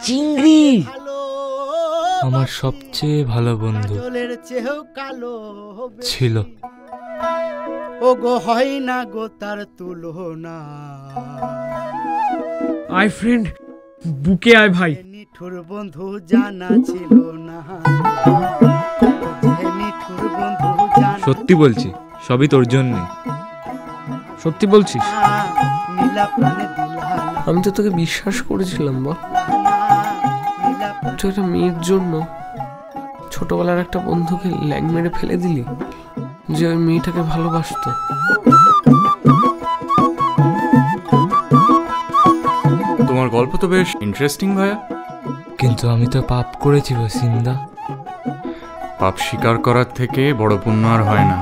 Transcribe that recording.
চিংড়ি আমার সবচেয়ে ভালো বন্ধু ছিল। ও গো হয় না গো তার তুলনা। আয় ফ্রেন্ড, বুকে আয় ভাই। নিঠুর বন্ধু জানা ছিল না, নিঠুর বন্ধু জানা। সত্যি বলছি, সবই তোর জন্যে। সত্যি বলছিস? নীলা প্রাণে দিলা না, আমি তো তোকে বিশ্বাস করেছিলাম বল। তুই একটা মেয়ের জন্য ছোটবেলার একটা বন্ধুকে ল্যাং মেরে ফেলে দিলি, যে ওই মেয়েটাকে ভালোবাসতো। তোমার গল্প তো বেশ ইন্টারেস্টিং ভাইয়া। কিন্তু আমি তো পাপ করেছি বসিন্দা। পাপ স্বীকার করার থেকে বড় পুণ্য আর হয় না।